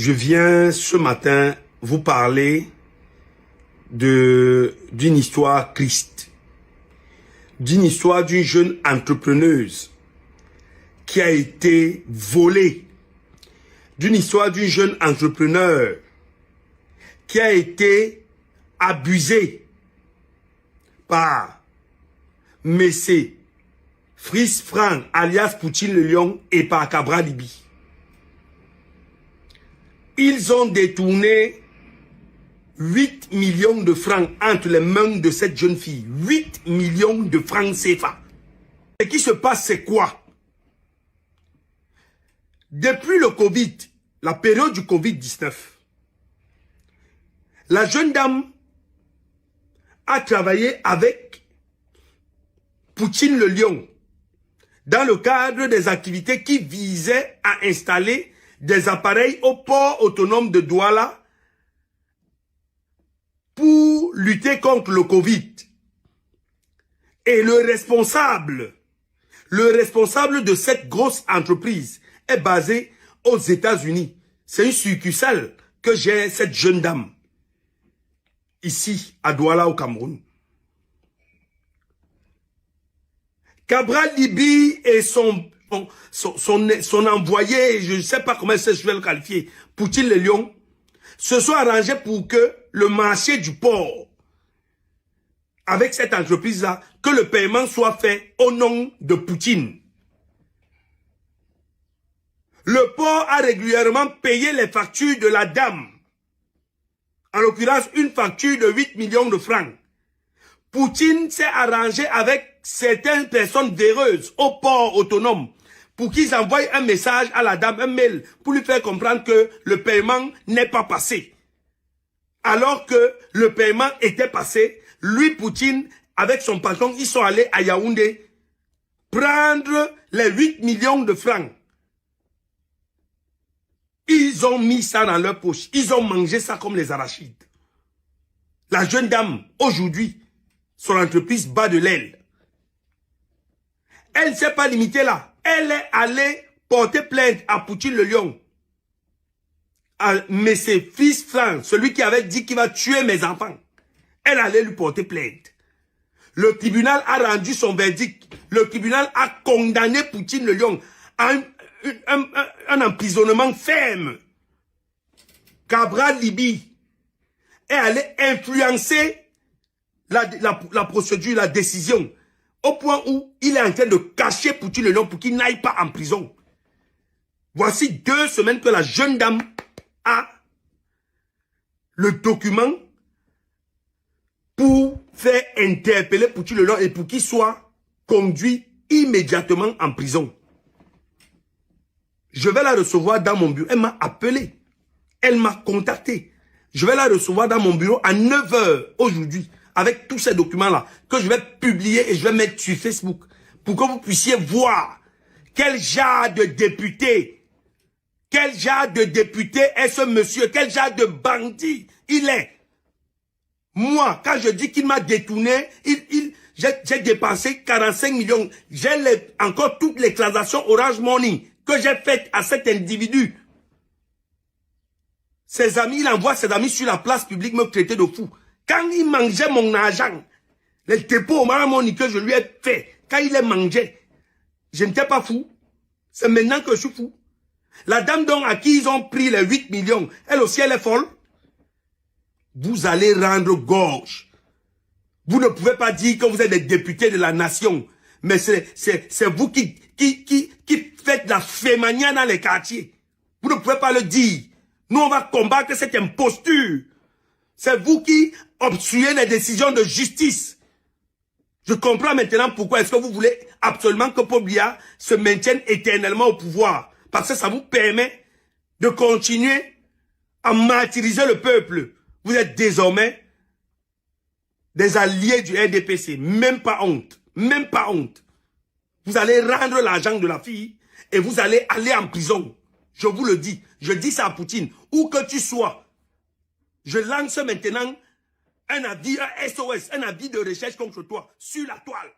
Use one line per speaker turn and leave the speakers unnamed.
Je viens ce matin vous parler d'une histoire triste, d'une histoire d'une jeune entrepreneuse qui a été volée, d'une histoire d'une jeune entrepreneur qui a été abusée par Messé Fritz Frank alias Poutine le Lion et par Cabral Libi. Ils ont détourné 8 millions de francs entre les mains de cette jeune fille. 8 millions de francs CFA. Ce qui se passe, c'est quoi? Depuis le Covid, la période du Covid-19, la jeune dame a travaillé avec Poutine le Lion dans le cadre des activités qui visaient à installer des appareils au port autonome de Douala pour lutter contre le Covid. Et le responsable de cette grosse entreprise est basé aux États-Unis. C'est une succursale que j'ai cette jeune dame ici à Douala au Cameroun. Cabral Libi et son envoyé, je ne sais pas comment je vais le qualifier, Poutine le Lion, se sont arrangés pour que le marché du port, avec cette entreprise-là, que le paiement soit fait au nom de Poutine. Le port a régulièrement payé les factures de la dame. En l'occurrence, une facture de 8 millions de francs. Poutine s'est arrangé avec certaines personnes véreuses au port autonome pour qu'ils envoient un message à la dame, un mail, pour lui faire comprendre que le paiement n'est pas passé. Alors que le paiement était passé, lui, Poutine, avec son patron, ils sont allés à Yaoundé prendre les 8 millions de francs. Ils ont mis ça dans leur poche. Ils ont mangé ça comme les arachides. La jeune dame, aujourd'hui, son entreprise bat de l'aile. Elle ne s'est pas limitée là. Elle est allée porter plainte à Poutine le Lion. Mais c'est Fritz Frank, celui qui avait dit qu'il va tuer mes enfants. Elle allait lui porter plainte. Le tribunal a rendu son verdict. Le tribunal a condamné Poutine le Lion à un emprisonnement ferme. Cabral Libi est allé influencer la procédure, la décision, au point où il est en train de cacher Poutine le Lion pour qu'il n'aille pas en prison. Voici 2 semaines que la jeune dame a le document pour faire interpeller Poutine le Lion et pour qu'il soit conduit immédiatement en prison. Je vais la recevoir dans mon bureau. Elle m'a appelé. Elle m'a contacté. Je vais la recevoir dans mon bureau à 9 h aujourd'hui, avec tous ces documents-là, que je vais publier et je vais mettre sur Facebook, pour que vous puissiez voir quel genre de député, est ce monsieur, quel genre de bandit il est. Moi, quand je dis qu'il m'a détourné, j'ai dépensé 45 millions. J'ai encore toutes les transactions Orange Money que j'ai faites à cet individu. Ses amis, il envoie ses amis sur la place publique me traiter de fou. Quand il mangeait mon argent, les dépôts Orange Money que je lui ai fait, quand il les mangeait, je n'étais pas fou. C'est maintenant que je suis fou. La dame donc à qui ils ont pris les 8 millions, elle aussi elle est folle. Vous allez rendre gorge. Vous ne pouvez pas dire que vous êtes des députés de la nation. Mais c'est vous qui faites la fémania dans les quartiers. Vous ne pouvez pas le dire. Nous, on va combattre cette imposture. C'est vous qui obstruez les décisions de justice. Je comprends maintenant pourquoi est-ce que vous voulez absolument que Paul Biya se maintienne éternellement au pouvoir. Parce que ça vous permet de continuer à martyriser le peuple. Vous êtes désormais des alliés du RDPC. Même pas honte. Même pas honte. Vous allez rendre l'argent de la fille et vous allez aller en prison. Je vous le dis. Je dis ça à Poutine. Où que tu sois. Je lance maintenant un avis, un SOS, un avis de recherche contre toi sur la toile.